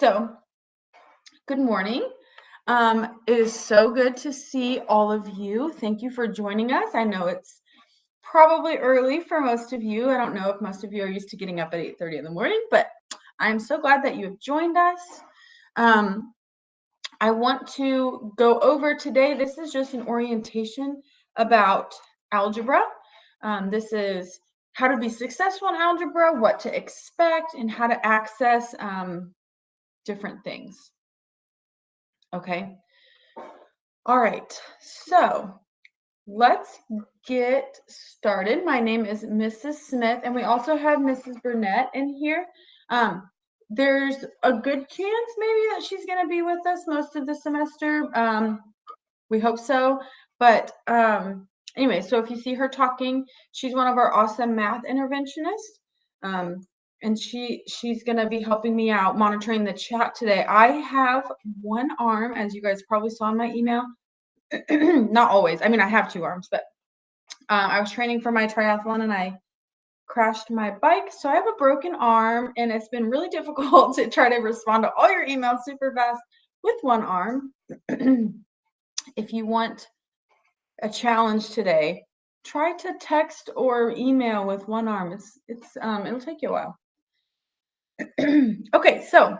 So, good morning. It is so good to see all of you. Thank you for joining us. I know it's probably early for most of you. I don't know if most of you are used to getting up at 8:30 in the morning, but I'm so glad that you have joined us. I want to go over today. This is just an orientation about algebra. This is how to be successful in algebra, what to expect, and how to access different things. Okay. All right. So let's get started. My name is Mrs. Smith, and we also have Mrs. Burnett in here. There's a good chance maybe that she's going to be with us most of the semester. We hope so. But anyway, so if you see her talking, she's one of our awesome math interventionists. And she's going to be helping me out monitoring the chat today. I have one arm, as you guys probably saw in my email. Not always. I mean, I have two arms, but I was training for my triathlon and I crashed my bike. So I have a broken arm and it's been really difficult to try to respond to all your emails super fast with one arm. If you want a challenge today, try to text or email with one arm. It'll take you a while. Okay, so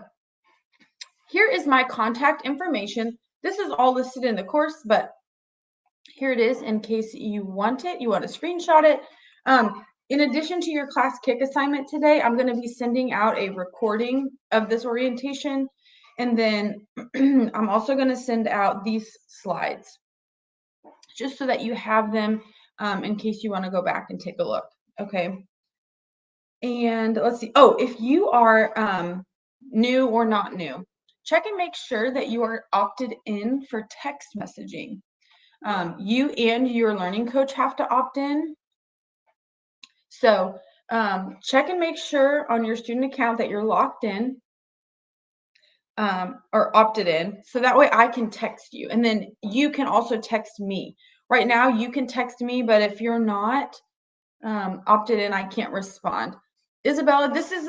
here is my contact information. This is all listed in the course, but here it is in case you want it, you want to screenshot it. In addition to your class kick assignment today, I'm going to be sending out a recording of this orientation. And then I'm also going to send out these slides just so that you have them in case you want to go back and take a look. Okay. And let's see. Oh, if you are new or not new, check and make sure that you are opted in for text messaging. You and your learning coach have to opt in. So check and make sure on your student account that you're locked in or opted in. So that way I can text you. And then you can also text me. Right now you can text me, but if you're not opted in, I can't respond. Isabella, this is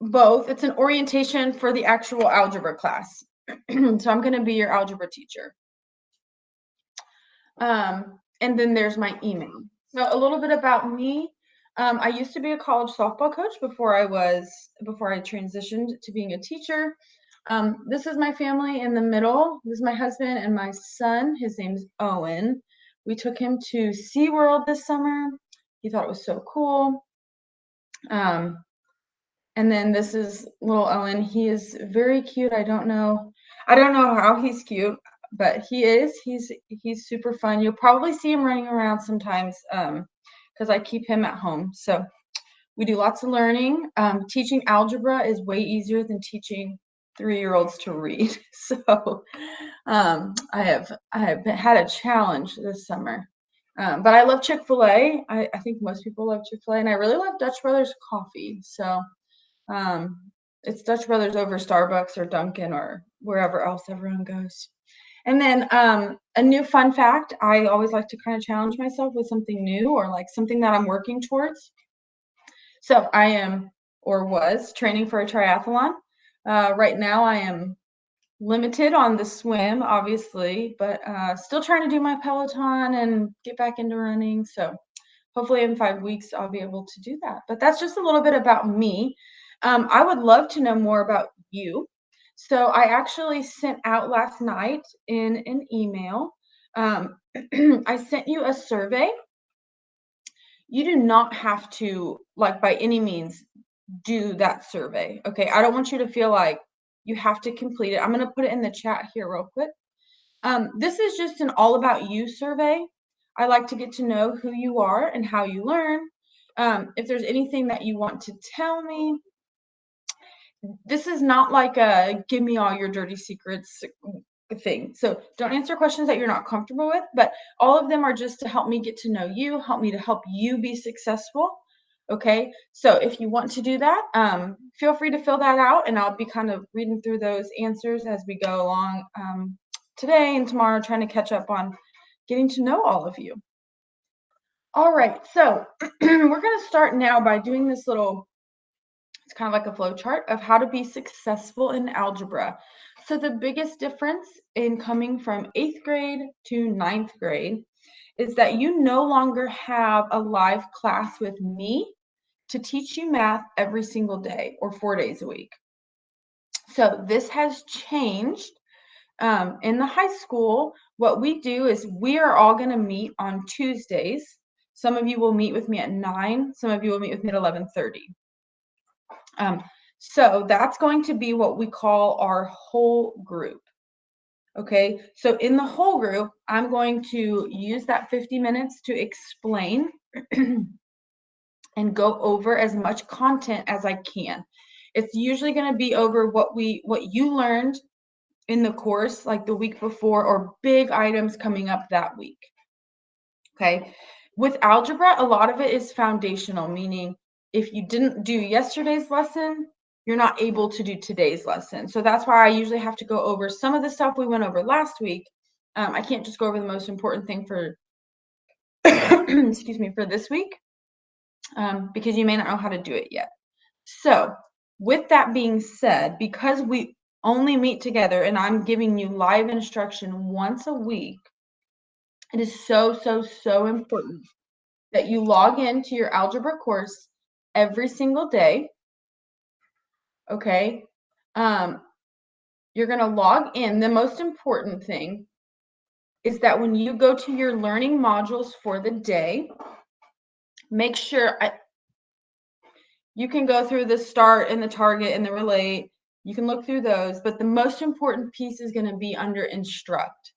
both. It's an orientation for the actual algebra class. So I'm going to be your algebra teacher. And then there's my email. So a little bit about me. I used to be a college softball coach before I transitioned to being a teacher. This is my family in the middle. This is my husband and my son. His name's Owen. We took him to SeaWorld this summer. He thought it was so cool. And then this is little Owen. He is very cute. I don't know how he's cute, but he is. He's super fun. You'll probably see him running around sometimes because I keep him at home. So we do lots of learning. Teaching algebra is way easier than teaching 3-year-olds to read. So I have had a challenge this summer. But I love Chick-fil-A. I think most people love Chick-fil-A, and I really love Dutch Brothers coffee. So it's Dutch Brothers over Starbucks or Dunkin' or wherever else everyone goes. And then a new fun fact, I always like to kind of challenge myself with something new or like something that I'm working towards. So I am or was training for a triathlon. Right now I am limited on the swim, obviously, but still trying to do my Peloton and get back into running. So hopefully in 5 weeks I'll be able to do that. But that's just a little bit about me. I would love to know more about you. So I actually sent out last night in an email. I sent you a survey. You do not have to, like, by any means, do that survey. Okay, I don't want you to feel like you have to complete it. I'm going to put it in the chat here real quick. This is just an all about you survey. I like to get to know who you are and how you learn. If there's anything that you want to tell me, this is not like a give me all your dirty secrets thing. So don't answer questions that you're not comfortable with, but all of them are just to help me get to know you, help me to help you be successful. Okay, so if you want to do that, feel free to fill that out, and I'll be kind of reading through those answers as we go along today and tomorrow, trying to catch up on getting to know all of you. All right, so we're going to start now by doing this little It's kind of like a flow chart of how to be successful in algebra. So the biggest difference in coming from 8th grade to 9th grade is that you no longer have a live class with me to teach you math every single day or 4 days a week. So this has changed. In the high school, what we do is we are all going to meet on Tuesdays. Some of you will meet with me at 9. Some of you will meet with me at 11:30. So that's going to be what we call our whole group. Okay, so in the whole group, I'm going to use that 50 minutes to explain and go over as much content as I can. It's usually going to be over what you learned in the course like the week before, or big items coming up that week. Okay, with algebra, a lot of it is foundational, meaning if you didn't do yesterday's lesson, you're not able to do today's lesson. So that's why I usually have to go over some of the stuff we went over last week. I can't just go over the most important thing for excuse me, for this week, because you may not know how to do it yet. So with that being said, because we only meet together and I'm giving you live instruction once a week, it is so important that you log into your algebra course every single day. Okay. You're going to log in. The most important thing is that when you go to your learning modules for the day, make sure you can go through the start and the target and the relate. You can look through those, but the most important piece is going to be under instruct.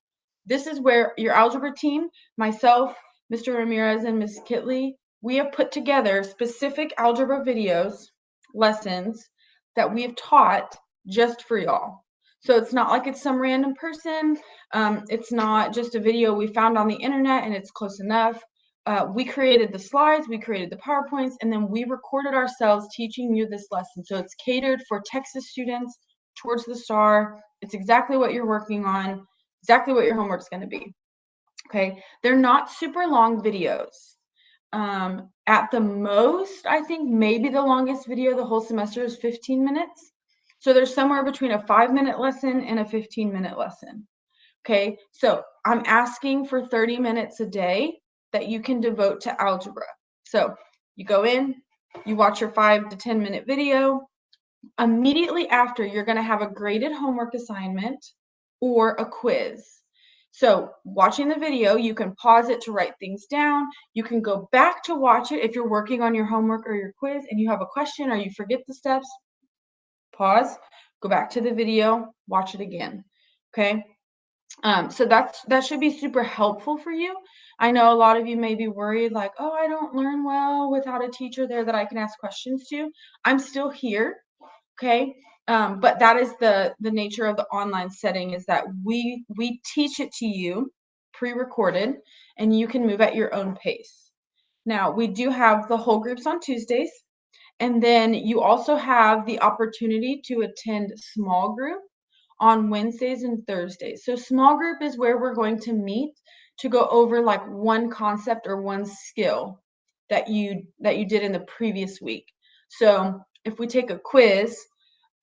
This is where your algebra team, myself, Mr. Ramirez, and Ms. Kitley, we have put together specific algebra videos, lessons that we have taught just for y'all. So it's not like it's some random person. It's not just a video we found on the internet and it's close enough. We created the slides, we created the PowerPoints, and then we recorded ourselves teaching you this lesson. So it's catered for Texas students towards the STAR. It's exactly what you're working on, exactly what your homework's going to be. Okay, they're not super long videos. At the most, I think maybe the longest video the whole semester is 15 minutes. So there's somewhere between a 5-minute lesson and a 15-minute lesson. Okay, so I'm asking for 30 minutes a day that you can devote to algebra. So you go in, you watch your 5 to 10-minute video. Immediately after, you're going to have a graded homework assignment or a quiz. So watching the video, you can pause it to write things down. You can go back to watch it if you're working on your homework or your quiz and you have a question or you forget the steps. Pause, go back to the video, watch it again. Okay. So that should be super helpful for you. I know a lot of you may be worried like, oh, I don't learn well without a teacher there that I can ask questions to. I'm still here, okay? But that is the nature of the online setting, is that we teach it to you pre-recorded and you can move at your own pace. Now, we do have the whole groups on Tuesdays, and then you also have the opportunity to attend small group on Wednesdays and Thursdays. So small group is where we're going to meet to go over like one concept or one skill that you did in the previous week. So if we take a quiz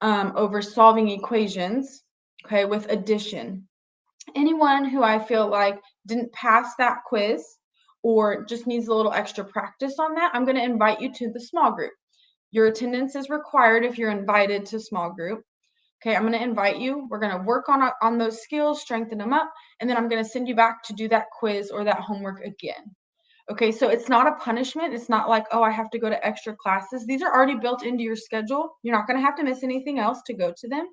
over solving equations, okay, with addition, anyone who I feel like didn't pass that quiz or just needs a little extra practice on that, I'm going to invite you to the small group. Your attendance is required if you're invited to small group. Okay, I'm going to invite you. We're going to work on those skills, strengthen them up, and then I'm going to send you back to do that quiz or that homework again. Okay, so it's not a punishment. It's not like, oh, I have to go to extra classes. These are already built into your schedule. You're not going to have to miss anything else to go to them.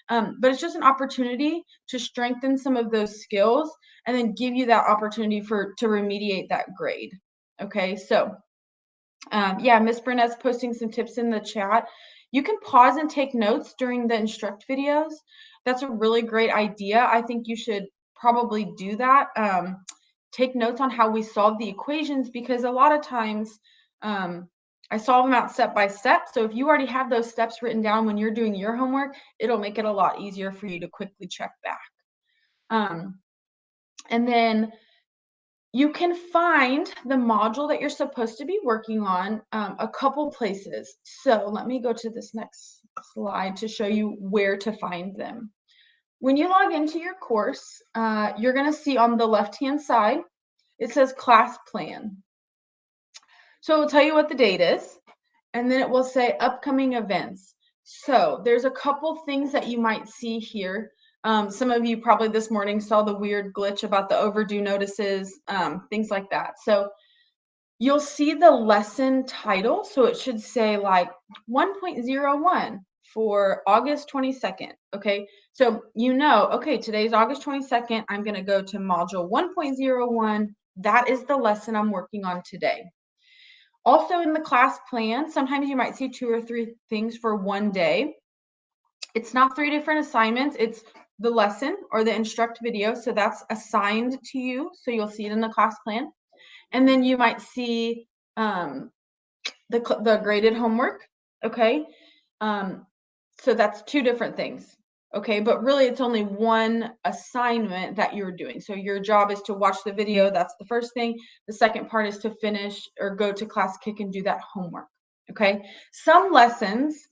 But it's just an opportunity to strengthen some of those skills and then give you that opportunity to remediate that grade. Okay, so yeah, Miss Burnett's posting some tips in the chat. You can pause and take notes during the instruct videos. That's a really great idea. I think you should probably do that. Take notes on how we solve the equations, because a lot of times I solve them out step by step. So if you already have those steps written down when you're doing your homework, it'll make it a lot easier for you to quickly check back. And then You can find the module that you're supposed to be working on a couple places. So let me go to this next slide to show you where to find them. When you log into your course, you're going to see on the left-hand side, it says class plan. So it will tell you what the date is, and then it will say upcoming events. So there's a couple things that you might see here. Some of you probably this morning saw the weird glitch about the overdue notices, things like that. So you'll see the lesson title. So it should say like 1.01 for August 22nd. Okay, so you know, okay, today's August 22nd. I'm going to go to module 1.01. That is the lesson I'm working on today. Also in the class plan, sometimes you might see 2 or 3 things for one day. It's not 3 different assignments. It's the lesson or the instruct video. So that's assigned to you. So you'll see it in the class plan. And then you might see the graded homework. Okay. So that's 2 different things. Okay, but really it's only one assignment that you're doing. So your job is to watch the video. That's the first thing. The second part is to finish or go to class kick and do that homework. Okay, some lessons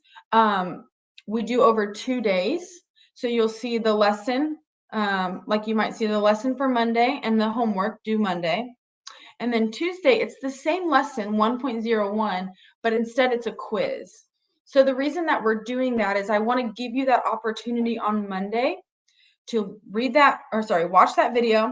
we do over 2 days. So you'll see the lesson, like you might see the lesson for Monday and the homework due Monday. And then Tuesday, it's the same lesson, 1.01, but instead it's a quiz. So the reason that we're doing that is I want to give you that opportunity on Monday to watch that video,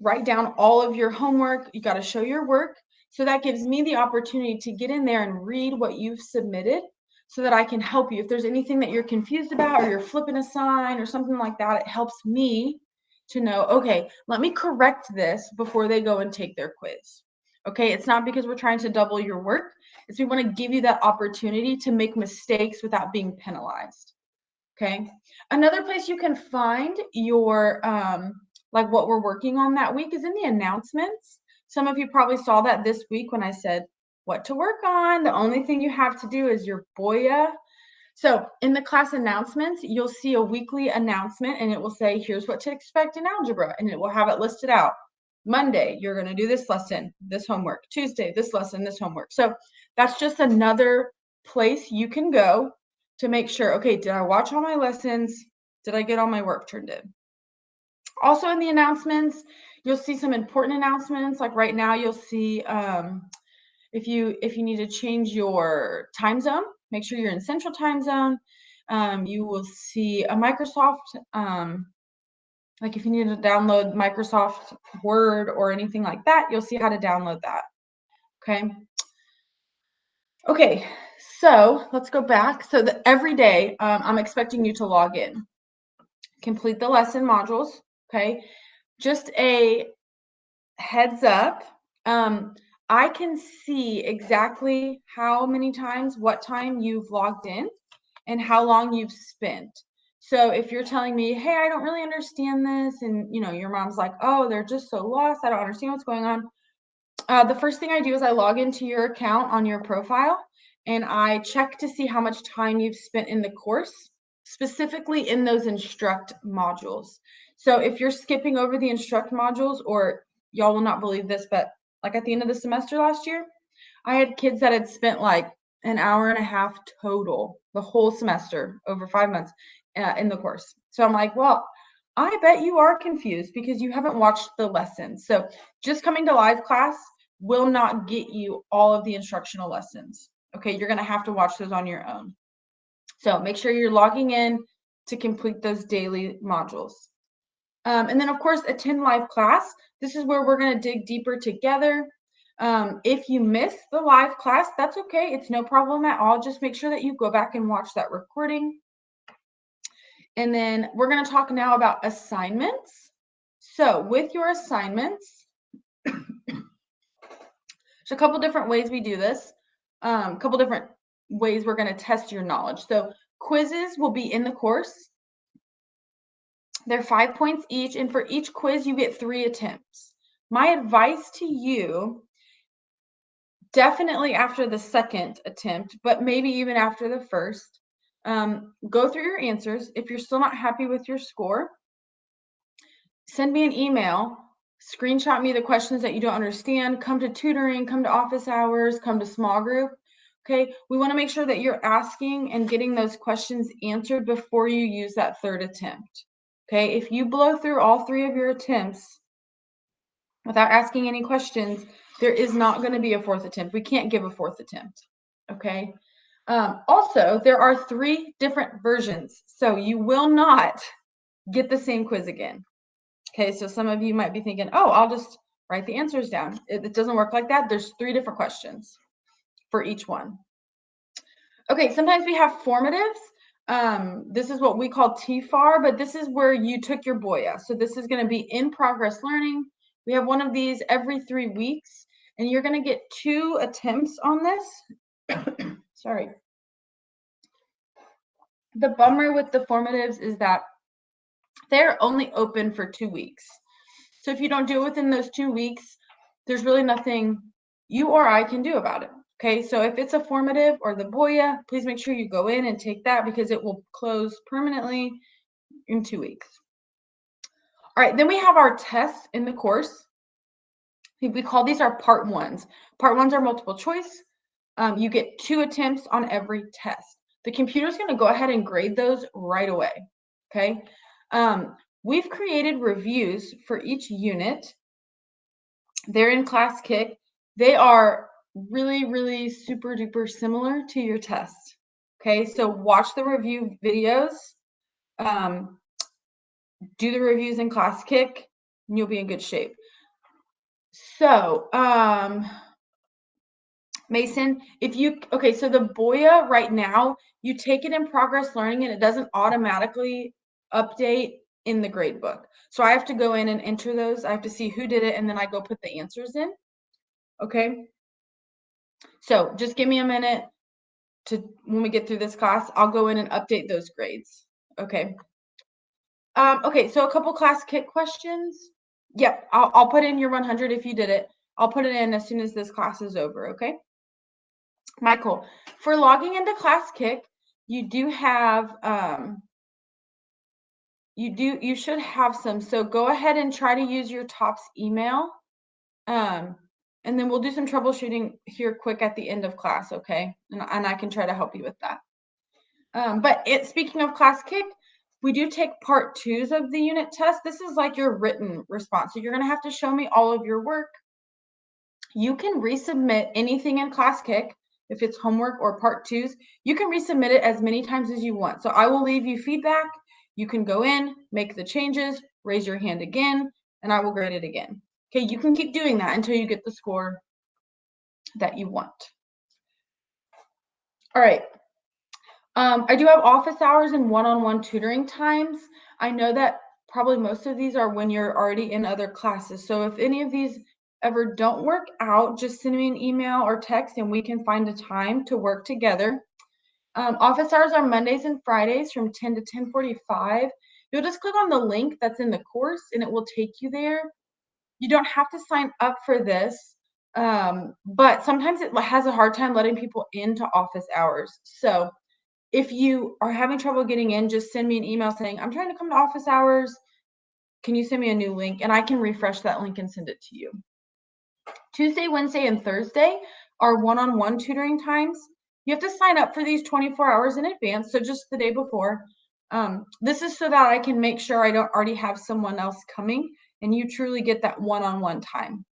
write down all of your homework. You got to show your work. So that gives me the opportunity to get in there and read what you've submitted so that I can help you. If there's anything that you're confused about or you're flipping a sign or something like that, it helps me to know, okay, let me correct this before they go and take their quiz. Okay, it's not because we're trying to double your work. It's we want to give you that opportunity to make mistakes without being penalized. Okay, another place you can find your like what we're working on that week is in the announcements. Some of you probably saw that this week when I said what to work on. The only thing you have to do is your BOYA. So in the class announcements, you'll see a weekly announcement and it will say, here's what to expect in algebra. And it will have it listed out. Monday, you're going to do this lesson, this homework. Tuesday, this lesson, this homework. So that's just another place you can go to make sure, okay, did I watch all my lessons? Did I get all my work turned in? Also in the announcements, you'll see some important announcements. Like right now, you'll see if you need to change your time zone, make sure you're in Central Time Zone. You will see a Microsoft, like if you need to download Microsoft Word or anything like that, you'll see how to download that. Okay. Okay, so let's go back. So every day, I'm expecting you to log in, complete the lesson modules. Okay, just a heads up. I can see exactly how many times, what time you've logged in and how long you've spent. So if you're telling me, hey, I don't really understand this, and you know, your mom's like, oh, they're just so lost, I don't understand what's going on. The first thing I do is I log into your account on your profile and I check to see how much time you've spent in the course, specifically in those instruct modules. So if you're skipping over the instruct modules, or y'all will not believe this, but like at the end of the semester last year, I had kids that had spent like an hour and a half total the whole semester over 5 months in the course. So I'm like, well, I bet you are confused because you haven't watched the lessons. So just coming to live class will not get you all of the instructional lessons. Okay, you're going to have to watch those on your own. So make sure you're logging in to complete those daily modules. And then, of course, attend live class. This is where we're going to dig deeper together. If you miss the live class, that's okay. It's no problem at all. Just make sure that you go back and watch that recording. And then we're going to talk now about assignments. So with your assignments, there's a couple different ways we do this. A couple different ways we're going to test your knowledge. So quizzes will be in the course. They're 5 points each, and for each quiz, you get 3 attempts. My advice to you, definitely after the second attempt, but maybe even after the first, go through your answers. If you're still not happy with your score, send me an email screenshot me the questions that you don't understand, come to tutoring, come to office hours, come to small group. Okay, we want to make sure that you're asking and getting those questions answered before you use that third attempt. Okay, if you blow through all 3 of your attempts without asking any questions, there is not going to be a 4th attempt. We can't give a 4th attempt. Okay. Also, there are 3 different versions, so you will not get the same quiz again. Okay, so some of you might be thinking, oh, I'll just write the answers down. It doesn't work like that. There's 3 different questions for each one. Okay, sometimes we have formatives. This is what we call TFAR, but this is where you took your BOYA. So this is going to be in progress learning. We have one of these every 3 weeks, and you're going to get 2 attempts on this. Sorry. The bummer with the formatives is that they're only open for 2 weeks. So if you don't do it within those 2 weeks, there's really nothing you or I can do about it. Okay, so if it's a formative or the BOYA, please make sure you go in and take that because it will close permanently in 2 weeks. All right, then we have our tests in the course. We call these our part 1s. Part 1s are multiple choice. You get 2 attempts on every test. The computer is going to go ahead and grade those right away. Okay. We've created reviews for each unit. They're in Class Kick. They are really, really super duper similar to your test. Okay, so watch the review videos. Do the reviews in Class Kick, and you'll be in good shape. So, Mason, so the BOYA right now, you take it in progress learning and it doesn't automatically update in the grade book. So I have to go in and enter those. I have to see who did it, and then I go put the answers in. Okay. So just give me a minute when we get through this class, I'll go in and update those grades. Okay. Okay, so a couple Class Kick questions. Yep, I'll put in your 100 if you did it. I'll put it in as soon as this class is over, okay? Michael, for logging into Class Kick, you do have, you should have some. So go ahead and try to use your TOPS email. And then we'll do some troubleshooting here quick at the end of class, okay? And I can try to help you with that. But speaking of Class Kick, we do take part 2s of the unit test. This is like your written response. So you're going to have to show me all of your work. You can resubmit anything in Class Kick. If it's homework or part 2s, you can resubmit it as many times as you want. So I will leave you feedback. You can go in, make the changes, raise your hand again, and I will grade it again. Okay, you can keep doing that until you get the score that you want. All right. I do have office hours and one-on-one tutoring times. I know that probably most of these are when you're already in other classes. So if any of these ever don't work out, just send me an email or text and we can find a time to work together. Office hours are Mondays and Fridays from 10 to 10:45. You'll just click on the link that's in the course and it will take you there. You don't have to sign up for this, but sometimes it has a hard time letting people into office hours. So if you are having trouble getting in, just send me an email saying, I'm trying to come to office hours. Can you send me a new link? And I can refresh that link and send it to you. Tuesday, Wednesday, and Thursday are one-on-one tutoring times. You have to sign up for these 24 hours in advance, so just the day before. This is so that I can make sure I don't already have someone else coming and you truly get that one-on-one time,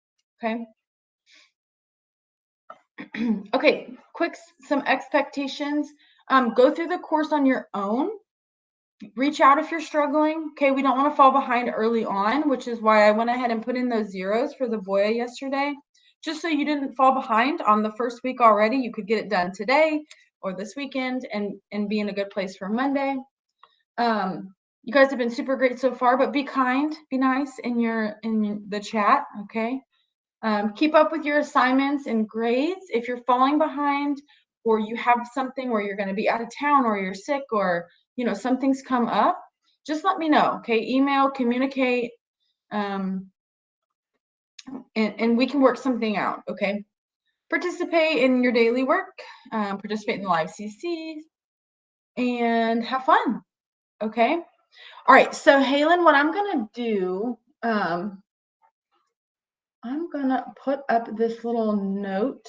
okay? Okay, some expectations. Go through the course on your own. Reach out if you're struggling. Okay, we don't want to fall behind early on, which is why I went ahead and put in those zeros for the BOYA yesterday, just so you didn't fall behind on the first week already. You could get it done today or this weekend and be in a good place for Monday. You guys have been super great so far, but be kind, be nice in the chat, okay? Keep up with your assignments and grades. If you're falling behind or you have something where you're going to be out of town or you're sick or something's come up, just let me know, okay? Email, communicate, and we can work something out, okay? Participate in your daily work, participate in the live CCs, and have fun, okay? All right, so Halen, what I'm going to do, I'm gonna put up this little note.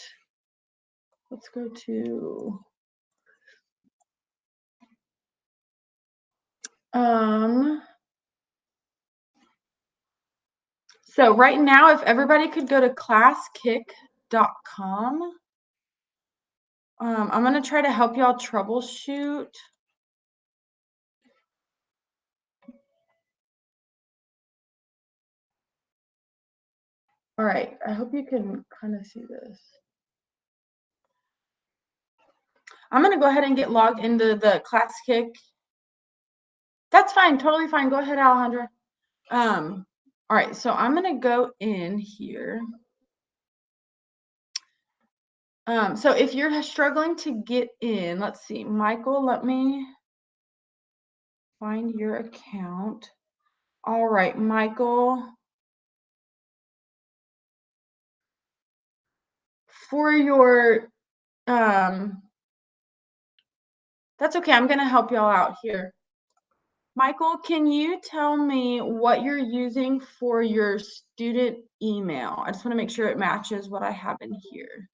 Let's go to so right now, if everybody could go to classkick.com, I'm gonna try to help y'all troubleshoot. All right, I hope you can kind of see this. I'm gonna go ahead and get logged into the ClassKick. That's fine, totally fine. Go ahead, Alejandra. All right, so I'm gonna go in here. So if you're struggling to get in, let's see, Michael, let me find your account. All right, Michael. For your, that's okay, I'm gonna help y'all out here. Michael, can you tell me what you're using for your student email? I just want to make sure it matches what I have in here.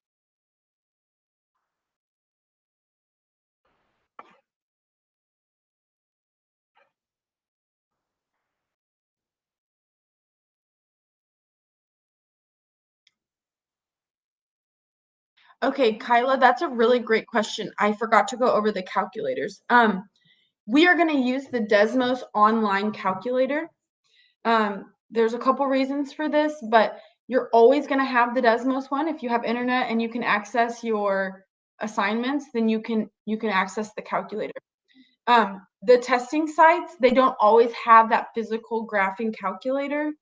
Okay, Kyla, that's a really great question. I forgot to go over the calculators. We are going to use the Desmos online calculator. There's a couple reasons for this, but you're always going to have the Desmos one. If you have internet and you can access your assignments, then you can access the calculator. The testing sites, they don't always have that physical graphing calculator.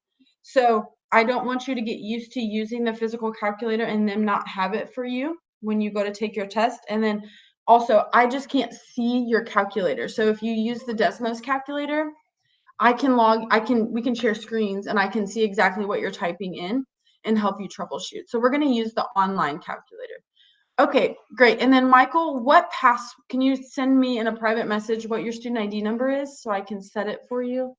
So I don't want you to get used to using the physical calculator and them not have it for you when you go to take your test. And then also, I just can't see your calculator. So if you use the Desmos calculator, we can share screens and I can see exactly what you're typing in and help you troubleshoot. So we're going to use the online calculator. Okay, great. And then Michael, can you send me in a private message what your student ID number is so I can set it for you?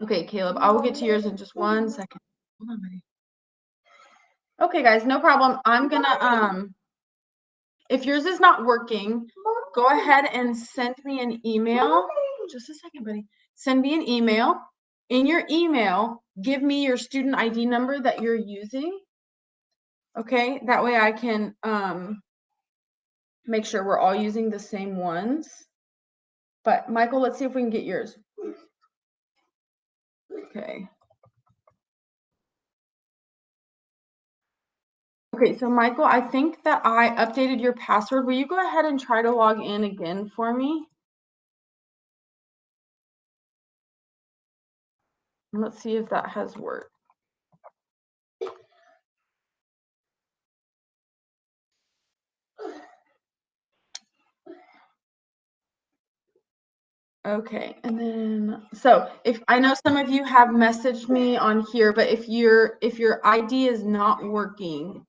Okay, Caleb, I will get to yours in just 1 second. Hold on, buddy. Okay, guys, no problem. I'm gonna, if yours is not working, go ahead and send me an email. Just a second, buddy. Send me an email. In your email, give me your student ID number that you're using. Okay, that way I can make sure we're all using the same ones. But Michael, let's see if we can get yours. Okay. Okay, so Michael, I think that I updated your password. Will you go ahead and try to log in again for me? Let's see if that has worked. Okay, and then so if I know some of you have messaged me on here, but if your ID is not working,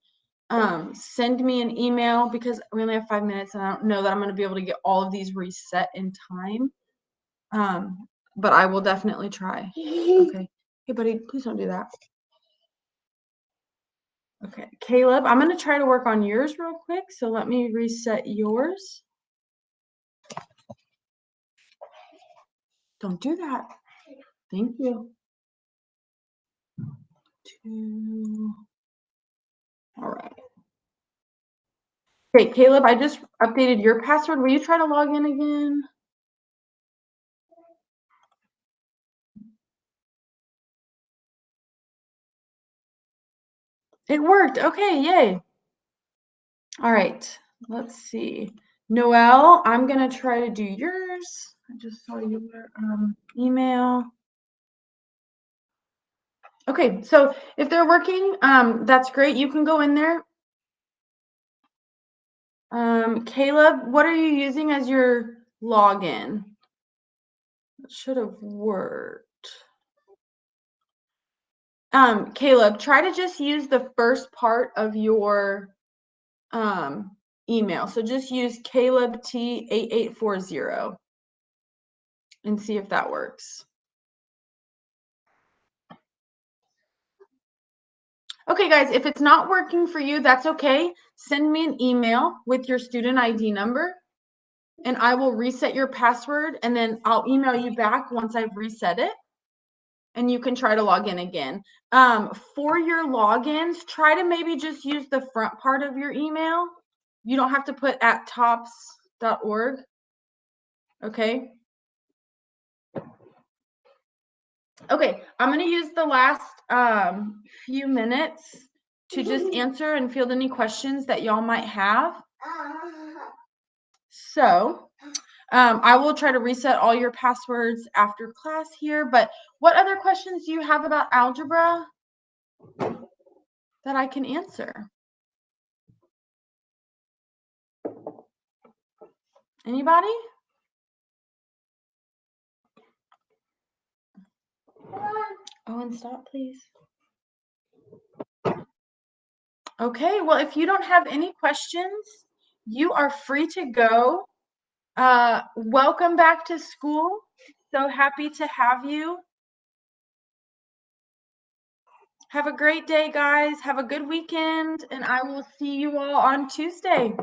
send me an email because we only have 5 minutes and I don't know that I'm going to be able to get all of these reset in time. But I will definitely try. Okay. Hey, buddy, please don't do that. Okay, Caleb, I'm going to try to work on yours real quick. So let me reset yours. Don't do that. Thank you. All right. Okay, Caleb, I just updated your password. Will you try to log in again? It worked. Okay, yay. All right, let's see. Noelle, I'm going to try to do yours. I just saw your email. Okay, so if they're working, that's great. You can go in there. Caleb, what are you using as your login? It should have worked. Caleb, try to just use the first part of your email. So just use CalebT8840. and see if that works. Okay, guys, if it's not working for you, that's okay. Send me an email with your student ID number, and I will reset your password, and then I'll email you back once I've reset it, and you can try to log in again. For your logins, try to maybe just use the front part of your email. You don't have to put @tops.org, okay? Okay, I'm going to use the last few minutes to just answer and field any questions that y'all might have. So I will try to reset all your passwords after class here, but what other questions do you have about algebra that I can answer? Anybody? Owen, stop, please. Okay, well, if you don't have any questions, you are free to go. Welcome back to school. So happy to have you. Have a great day, guys. Have a good weekend, and I will see you all on Tuesday.